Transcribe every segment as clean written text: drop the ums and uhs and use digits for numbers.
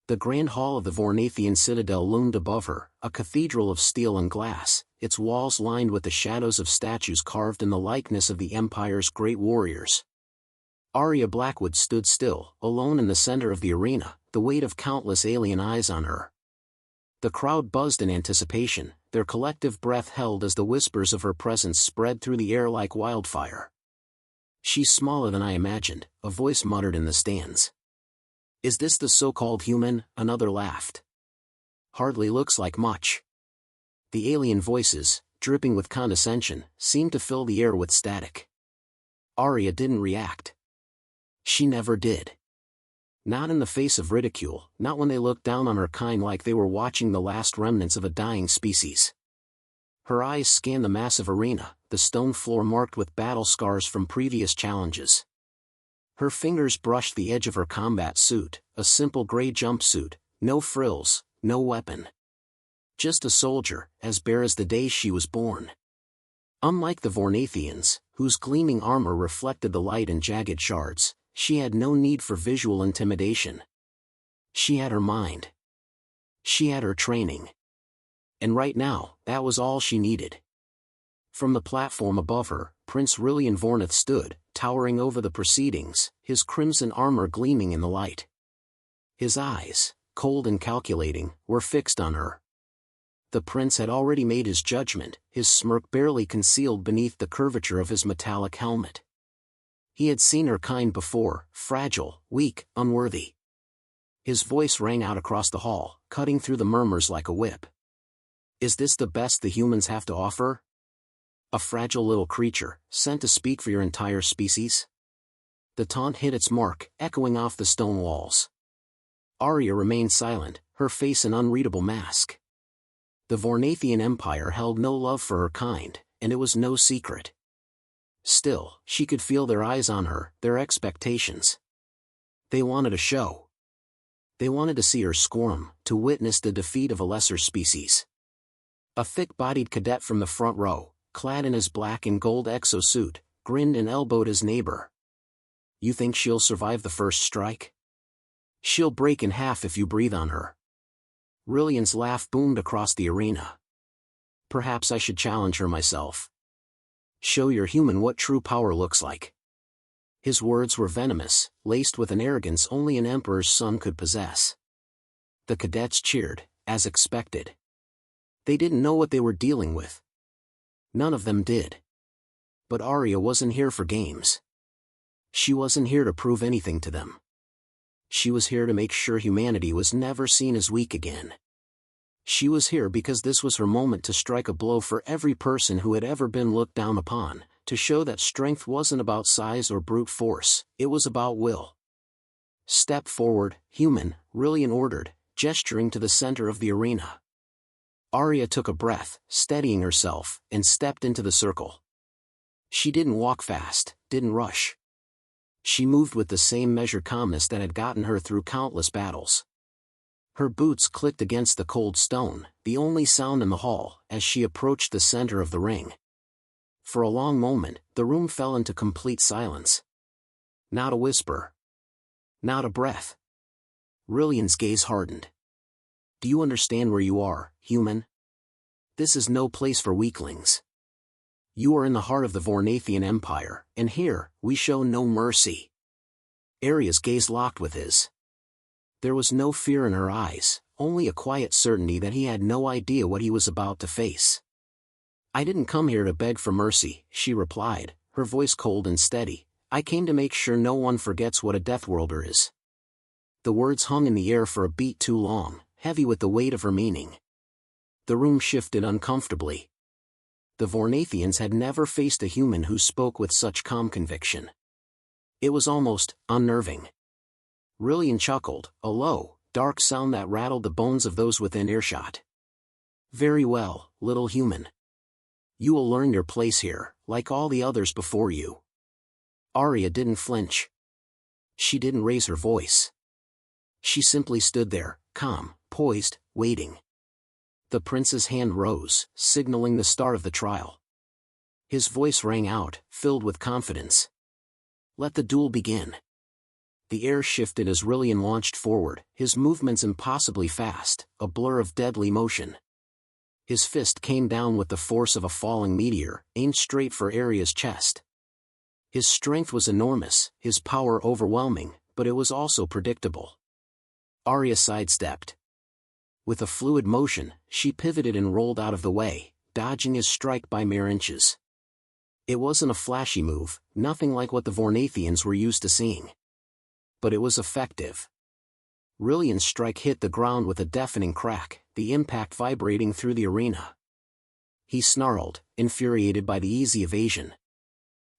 The grand hall of the Vornathian citadel loomed above her, a cathedral of steel and glass, its walls lined with the shadows of statues carved in the likeness of the Empire's great warriors. Aria Blackwood stood still, alone in the center of the arena, the weight of countless alien eyes on her. The crowd buzzed in anticipation, their collective breath held as the whispers of her presence spread through the air like wildfire. "She's smaller than I imagined," a voice muttered in the stands. "Is this the so-called human?" another laughed. "Hardly looks like much." The alien voices, dripping with condescension, seemed to fill the air with static. Aria didn't react. She never did. Not in the face of ridicule, not when they looked down on her kind like they were watching the last remnants of a dying species. Her eyes scanned the massive arena, the stone floor marked with battle scars from previous challenges. Her fingers brushed the edge of her combat suit, a simple gray jumpsuit, no frills, no weapon. Just a soldier, as bare as the day she was born. Unlike the Vornathians, whose gleaming armor reflected the light in jagged shards, she had no need for visual intimidation. She had her mind. She had her training. And right now, that was all she needed. From the platform above her, Prince Rylion Vornath stood, towering over the proceedings, his crimson armor gleaming in the light. His eyes, cold and calculating, were fixed on her. The prince had already made his judgment, his smirk barely concealed beneath the curvature of his metallic helmet. He had seen her kind before, fragile, weak, unworthy. His voice rang out across the hall, cutting through the murmurs like a whip. "Is this the best the humans have to offer? A fragile little creature, sent to speak for your entire species?" The taunt hit its mark, echoing off the stone walls. Aria remained silent, her face an unreadable mask. The Vornathian Empire held no love for her kind, and it was no secret. Still, she could feel their eyes on her, their expectations. They wanted a show. They wanted to see her squirm, to witness the defeat of a lesser species. A thick-bodied cadet from the front row, clad in his black and gold exosuit, grinned and elbowed his neighbor. "You think she'll survive the first strike? She'll break in half if you breathe on her." Rylion's laugh boomed across the arena. "Perhaps I should challenge her myself. Show your human what true power looks like." His words were venomous, laced with an arrogance only an emperor's son could possess. The cadets cheered, as expected. They didn't know what they were dealing with. None of them did. But Aria wasn't here for games. She wasn't here to prove anything to them. She was here to make sure humanity was never seen as weak again. She was here because this was her moment to strike a blow for every person who had ever been looked down upon, to show that strength wasn't about size or brute force, it was about will. "Step forward, human," Rylion ordered, gesturing to the center of the arena. Aria took a breath, steadying herself, and stepped into the circle. She didn't walk fast, didn't rush. She moved with the same measured calmness that had gotten her through countless battles. Her boots clicked against the cold stone, the only sound in the hall, as she approached the center of the ring. For a long moment, the room fell into complete silence. Not a whisper. Not a breath. Rylion's gaze hardened. "Do you understand where you are, human? This is no place for weaklings. You are in the heart of the Vornathian Empire, and here, we show no mercy." Aria's gaze locked with his. There was no fear in her eyes, only a quiet certainty that he had no idea what he was about to face. "I didn't come here to beg for mercy," she replied, her voice cold and steady. "I came to make sure no one forgets what a Deathworlder is." The words hung in the air for a beat too long, heavy with the weight of her meaning. The room shifted uncomfortably. The Vornathians had never faced a human who spoke with such calm conviction. It was almost unnerving. Rylion chuckled, a low, dark sound that rattled the bones of those within earshot. "Very well, little human. You will learn your place here, like all the others before you." Aria didn't flinch. She didn't raise her voice. She simply stood there, calm, poised, waiting. The prince's hand rose, signaling the start of the trial. His voice rang out, filled with confidence. "Let the duel begin." The air shifted as Rylion launched forward, his movements impossibly fast, a blur of deadly motion. His fist came down with the force of a falling meteor, aimed straight for Aria's chest. His strength was enormous, his power overwhelming, but it was also predictable. Aria sidestepped. With a fluid motion, she pivoted and rolled out of the way, dodging his strike by mere inches. It wasn't a flashy move, nothing like what the Vornathians were used to seeing. But it was effective. Rylion's strike hit the ground with a deafening crack, the impact vibrating through the arena. He snarled, infuriated by the easy evasion.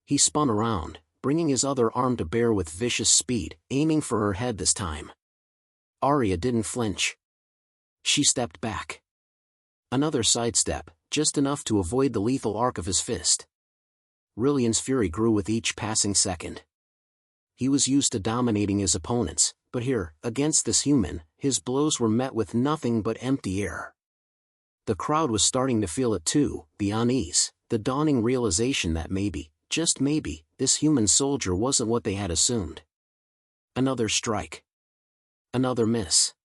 He spun around, bringing his other arm to bear with vicious speed, aiming for her head this time. Aria didn't flinch. She stepped back. Another sidestep, just enough to avoid the lethal arc of his fist. Rylion's fury grew with each passing second. He was used to dominating his opponents, but here, against this human, his blows were met with nothing but empty air. The crowd was starting to feel it too, the unease, the dawning realization that maybe, just maybe, this human soldier wasn't what they had assumed. Another strike. Another miss.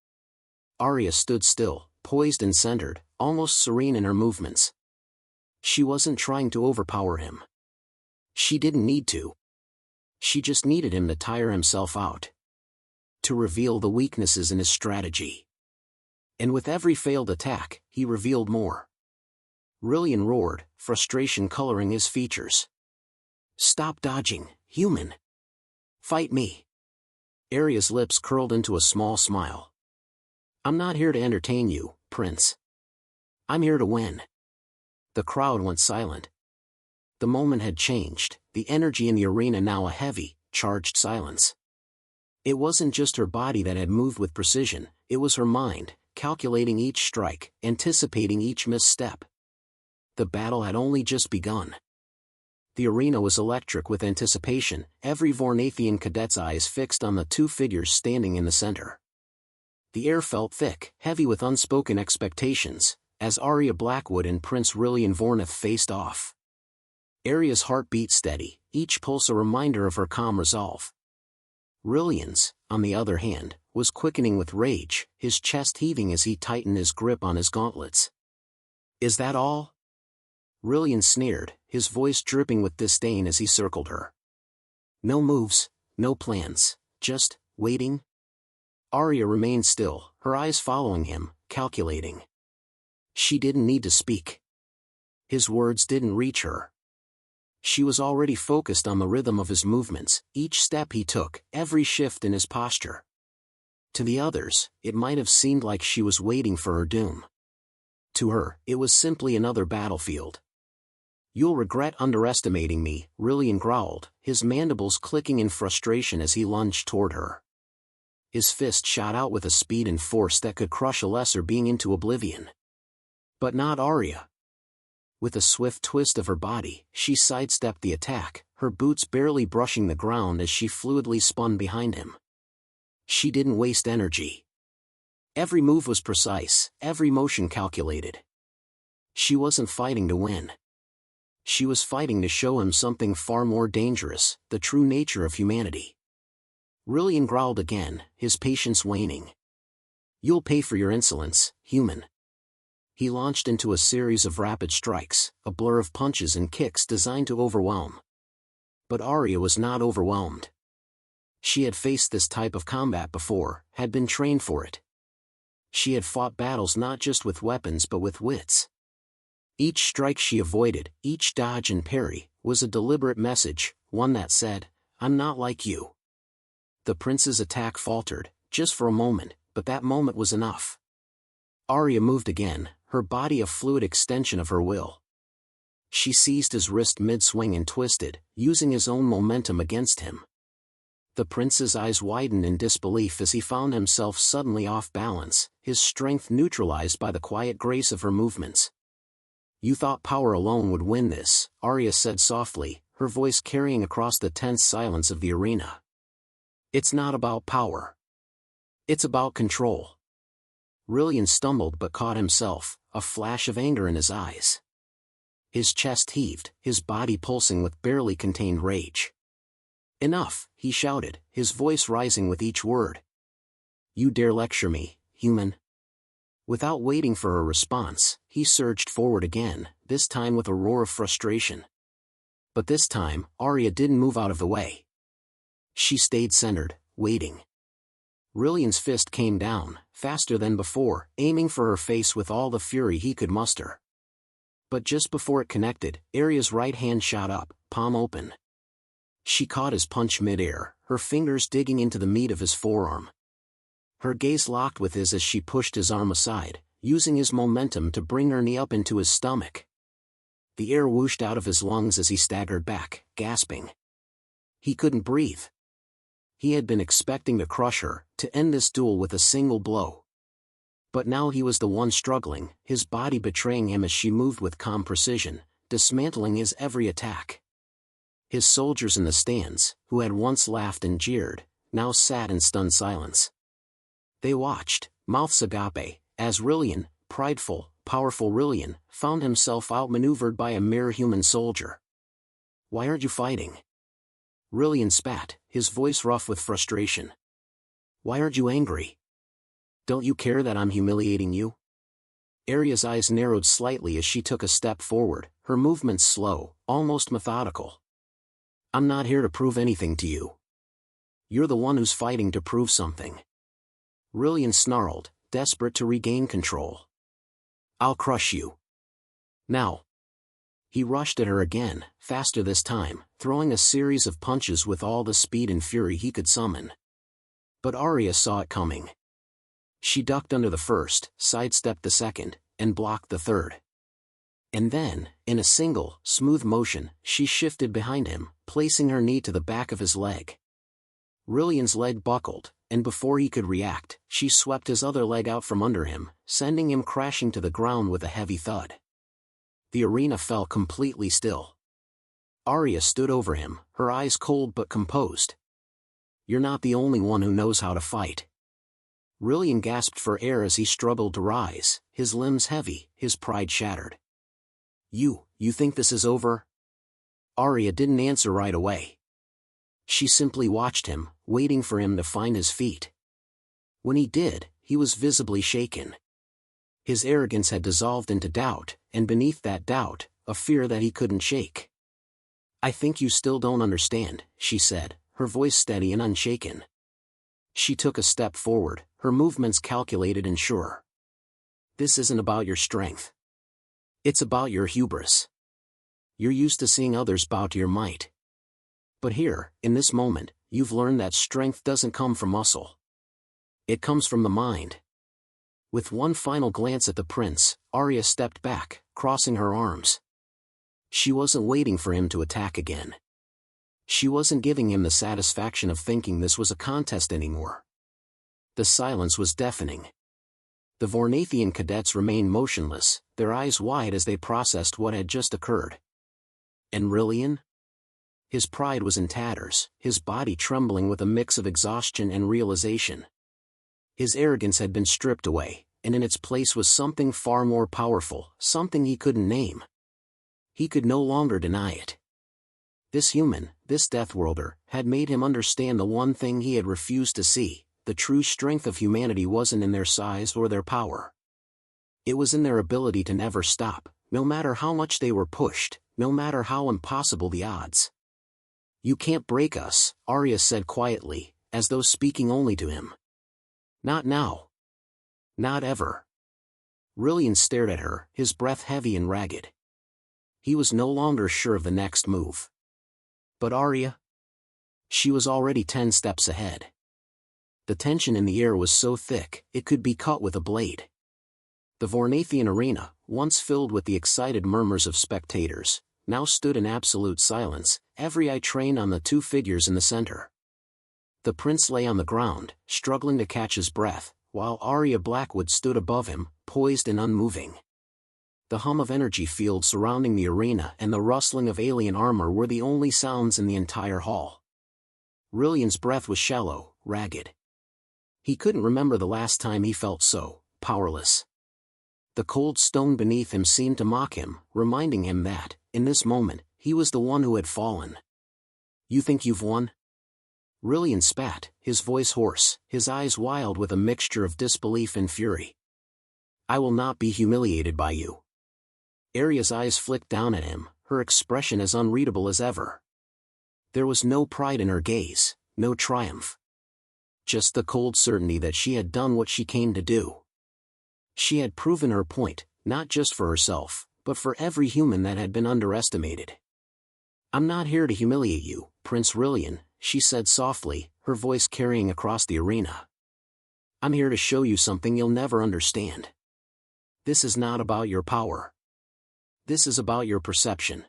Aria stood still, poised and centered, almost serene in her movements. She wasn't trying to overpower him. She didn't need to. She just needed him to tire himself out. To reveal the weaknesses in his strategy. And with every failed attack, he revealed more. Rylion roared, frustration coloring his features. "Stop dodging, human! Fight me!" Aria's lips curled into a small smile. "I'm not here to entertain you, Prince. I'm here to win." The crowd went silent. The moment had changed, the energy in the arena now a heavy, charged silence. It wasn't just her body that had moved with precision, it was her mind, calculating each strike, anticipating each misstep. The battle had only just begun. The arena was electric with anticipation, every Vornathian cadet's eyes fixed on the two figures standing in the center. The air felt thick, heavy with unspoken expectations, as Aria Blackwood and Prince Rylion Vornath faced off. Aria's heart beat steady, each pulse a reminder of her calm resolve. Rylion's, on the other hand, was quickening with rage, his chest heaving as he tightened his grip on his gauntlets. "Is that all?" Rylion sneered, his voice dripping with disdain as he circled her. "No moves, no plans, just waiting?" Aria remained still, her eyes following him, calculating. She didn't need to speak. His words didn't reach her. She was already focused on the rhythm of his movements, each step he took, every shift in his posture. To the others, it might have seemed like she was waiting for her doom. To her, it was simply another battlefield. "You'll regret underestimating me," Rylion growled, his mandibles clicking in frustration as he lunged toward her. His fist shot out with a speed and force that could crush a lesser being into oblivion. But not Aria. With a swift twist of her body, she sidestepped the attack, her boots barely brushing the ground as she fluidly spun behind him. She didn't waste energy. Every move was precise, every motion calculated. She wasn't fighting to win. She was fighting to show him something far more dangerous, the true nature of humanity. Rylion growled again, his patience waning. "You'll pay for your insolence, human." He launched into a series of rapid strikes, a blur of punches and kicks designed to overwhelm. But Aria was not overwhelmed. She had faced this type of combat before, had been trained for it. She had fought battles not just with weapons but with wits. Each strike she avoided, each dodge and parry, was a deliberate message, one that said, "I'm not like you." The prince's attack faltered, just for a moment, but that moment was enough. Aria moved again, her body a fluid extension of her will. She seized his wrist mid-swing and twisted, using his own momentum against him. The prince's eyes widened in disbelief as he found himself suddenly off balance, his strength neutralized by the quiet grace of her movements. "You thought power alone would win this," Aria said softly, her voice carrying across the tense silence of the arena. "It's not about power. It's about control." Rylion stumbled but caught himself, a flash of anger in his eyes. His chest heaved, his body pulsing with barely contained rage. Enough, he shouted, his voice rising with each word. You dare lecture me, human? Without waiting for a response, he surged forward again, this time with a roar of frustration. But this time, Aria didn't move out of the way. She stayed centered, waiting. Rylion's fist came down, faster than before, aiming for her face with all the fury he could muster. But just before it connected, Aria's right hand shot up, palm open. She caught his punch mid-air, her fingers digging into the meat of his forearm. Her gaze locked with his as she pushed his arm aside, using his momentum to bring her knee up into his stomach. The air whooshed out of his lungs as he staggered back, gasping. He couldn't breathe. He had been expecting to crush her, to end this duel with a single blow. But now he was the one struggling, his body betraying him as she moved with calm precision, dismantling his every attack. His soldiers in the stands, who had once laughed and jeered, now sat in stunned silence. They watched, mouths agape, as Rylion, prideful, powerful Rylion, found himself outmaneuvered by a mere human soldier. Why aren't you fighting? Rylion spat, his voice rough with frustration. Why aren't you angry? Don't you care that I'm humiliating you? Aria's eyes narrowed slightly as she took a step forward, her movements slow, almost methodical. I'm not here to prove anything to you. You're the one who's fighting to prove something. Rylion snarled, desperate to regain control. I'll crush you. Now. He rushed at her again, faster this time, throwing a series of punches with all the speed and fury he could summon. But Aria saw it coming. She ducked under the first, sidestepped the second, and blocked the third. And then, in a single, smooth motion, she shifted behind him, placing her knee to the back of his leg. Rylion's leg buckled, and before he could react, she swept his other leg out from under him, sending him crashing to the ground with a heavy thud. The arena fell completely still. Aria stood over him, her eyes cold but composed. You're not the only one who knows how to fight. Rylion gasped for air as he struggled to rise, his limbs heavy, his pride shattered. You think this is over? Aria didn't answer right away. She simply watched him, waiting for him to find his feet. When he did, he was visibly shaken. His arrogance had dissolved into doubt, and beneath that doubt, a fear that he couldn't shake. I think you still don't understand, she said, her voice steady and unshaken. She took a step forward, her movements calculated and sure. This isn't about your strength. It's about your hubris. You're used to seeing others bow to your might. But here, in this moment, you've learned that strength doesn't come from muscle. It comes from the mind. With one final glance at the prince, Aria stepped back, crossing her arms. She wasn't waiting for him to attack again. She wasn't giving him the satisfaction of thinking this was a contest anymore. The silence was deafening. The Vornathian cadets remained motionless, their eyes wide as they processed what had just occurred. And Rylion? His pride was in tatters, his body trembling with a mix of exhaustion and realization. His arrogance had been stripped away, and in its place was something far more powerful, something he couldn't name. He could no longer deny it. This human, this Deathworlder, had made him understand the one thing he had refused to see: the true strength of humanity wasn't in their size or their power. It was in their ability to never stop, no matter how much they were pushed, no matter how impossible the odds. You can't break us, Aria said quietly, as though speaking only to him. Not now. Not ever. Rylion stared at her, his breath heavy and ragged. He was no longer sure of the next move. But Aria? She was already 10 steps ahead. The tension in the air was so thick, it could be cut with a blade. The Vornathian arena, once filled with the excited murmurs of spectators, now stood in absolute silence, every eye trained on the two figures in the center. The prince lay on the ground, struggling to catch his breath, while Aria Blackwood stood above him, poised and unmoving. The hum of energy fields surrounding the arena and the rustling of alien armor were the only sounds in the entire hall. Rylion's breath was shallow, ragged. He couldn't remember the last time he felt so powerless. The cold stone beneath him seemed to mock him, reminding him that, in this moment, he was the one who had fallen. You think you've won? Rylion spat, his voice hoarse, his eyes wild with a mixture of disbelief and fury. I will not be humiliated by you. Aria's eyes flicked down at him, her expression as unreadable as ever. There was no pride in her gaze, no triumph. Just the cold certainty that she had done what she came to do. She had proven her point, not just for herself, but for every human that had been underestimated. I'm not here to humiliate you, Prince Rylion, she said softly, her voice carrying across the arena. I'm here to show you something you'll never understand. This is not about your power. This is about your perception.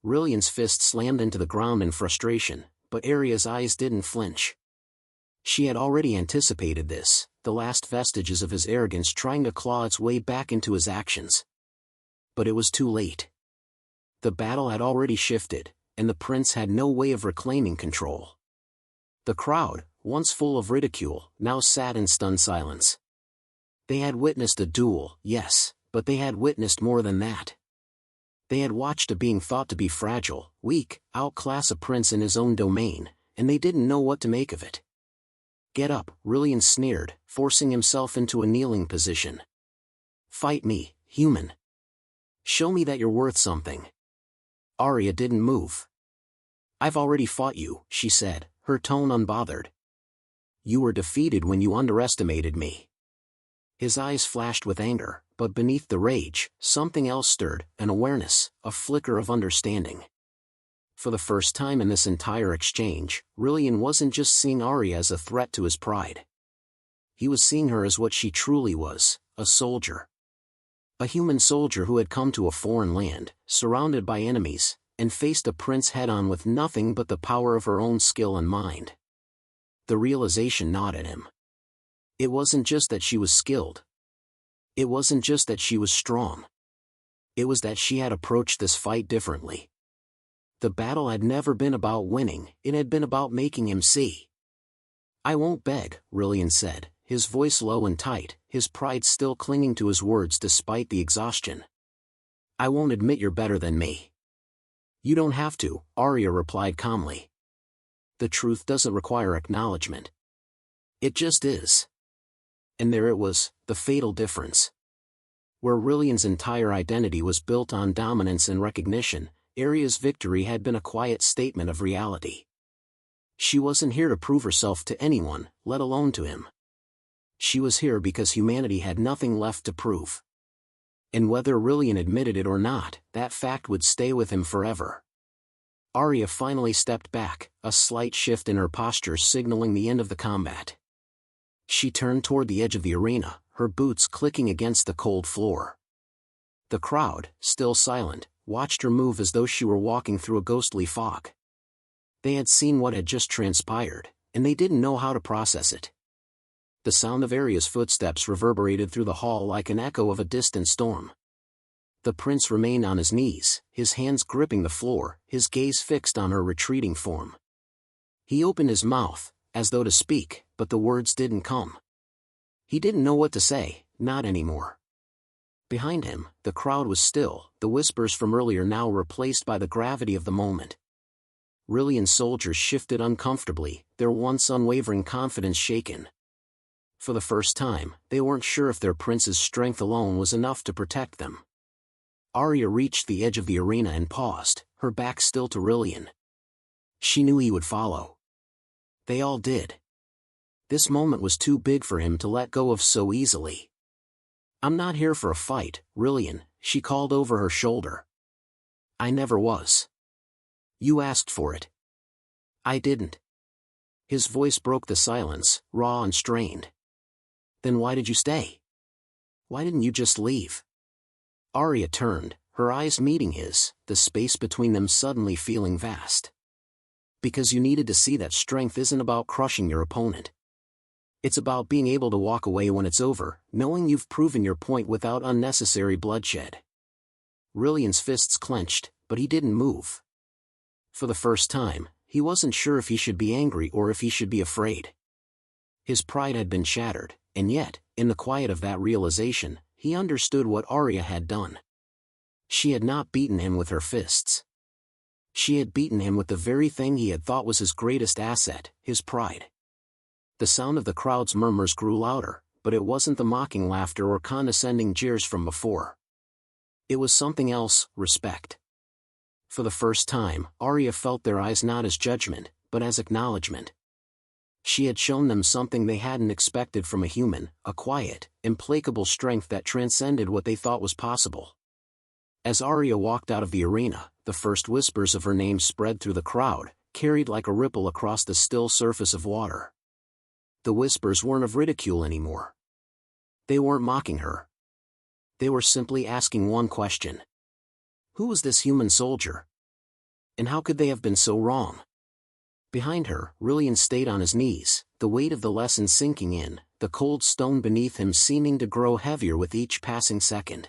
Rylion's fist slammed into the ground in frustration, but Aria's eyes didn't flinch. She had already anticipated this, the last vestiges of his arrogance trying to claw its way back into his actions. But it was too late. The battle had already shifted, and the prince had no way of reclaiming control. The crowd, once full of ridicule, now sat in stunned silence. They had witnessed a duel, yes, but they had witnessed more than that. They had watched a being thought to be fragile, weak, outclass a prince in his own domain, and they didn't know what to make of it. Get up, Rylion sneered, forcing himself into a kneeling position. Fight me, human. Show me that you're worth something. Aria didn't move. I've already fought you, she said, her tone unbothered. You were defeated when you underestimated me. His eyes flashed with anger, but beneath the rage, something else stirred, an awareness, a flicker of understanding. For the first time in this entire exchange, Rylion wasn't just seeing Aria as a threat to his pride. He was seeing her as what she truly was, a soldier. A human soldier who had come to a foreign land, surrounded by enemies, and faced a prince head-on with nothing but the power of her own skill and mind. The realization gnawed at him. It wasn't just that she was skilled. It wasn't just that she was strong. It was that she had approached this fight differently. The battle had never been about winning, it had been about making him see. I won't beg, Rylion said, his voice low and tight, his pride still clinging to his words despite the exhaustion. I won't admit you're better than me. You don't have to, Aria replied calmly. The truth doesn't require acknowledgement. It just is. And there it was, the fatal difference. Where Rylion's entire identity was built on dominance and recognition, Aria's victory had been a quiet statement of reality. She wasn't here to prove herself to anyone, let alone to him. She was here because humanity had nothing left to prove. And whether Rylion admitted it or not, that fact would stay with him forever. Aria finally stepped back, a slight shift in her posture signaling the end of the combat. She turned toward the edge of the arena, her boots clicking against the cold floor. The crowd, still silent, watched her move as though she were walking through a ghostly fog. They had seen what had just transpired, and they didn't know how to process it. The sound of Aria's footsteps reverberated through the hall like an echo of a distant storm. The prince remained on his knees, his hands gripping the floor, his gaze fixed on her retreating form. He opened his mouth, as though to speak, but the words didn't come. He didn't know what to say, not anymore. Behind him, the crowd was still, the whispers from earlier now replaced by the gravity of the moment. Rylion's soldiers shifted uncomfortably, their once unwavering confidence shaken. For the first time, they weren't sure if their prince's strength alone was enough to protect them. Aria reached the edge of the arena and paused, her back still to Rylion. She knew he would follow. They all did. This moment was too big for him to let go of so easily. I'm not here for a fight, Rylion, she called over her shoulder. I never was. You asked for it. I didn't. His voice broke the silence, raw and strained. Then why did you stay? Why didn't you just leave? Aria turned, her eyes meeting his, the space between them suddenly feeling vast. Because you needed to see that strength isn't about crushing your opponent. It's about being able to walk away when it's over, knowing you've proven your point without unnecessary bloodshed. Rylion's fists clenched, but he didn't move. For the first time, he wasn't sure if he should be angry or if he should be afraid. His pride had been shattered, and yet, in the quiet of that realization, he understood what Aria had done. She had not beaten him with her fists. She had beaten him with the very thing he had thought was his greatest asset, his pride. The sound of the crowd's murmurs grew louder, but it wasn't the mocking laughter or condescending jeers from before. It was something else, respect. For the first time, Aria felt their eyes not as judgment, but as acknowledgement. She had shown them something they hadn't expected from a human, a quiet, implacable strength that transcended what they thought was possible. As Aria walked out of the arena, the first whispers of her name spread through the crowd, carried like a ripple across the still surface of water. The whispers weren't of ridicule anymore. They weren't mocking her. They were simply asking one question. Who was this human soldier? And how could they have been so wrong? Behind her, Rylion stayed on his knees, the weight of the lesson sinking in, the cold stone beneath him seeming to grow heavier with each passing second.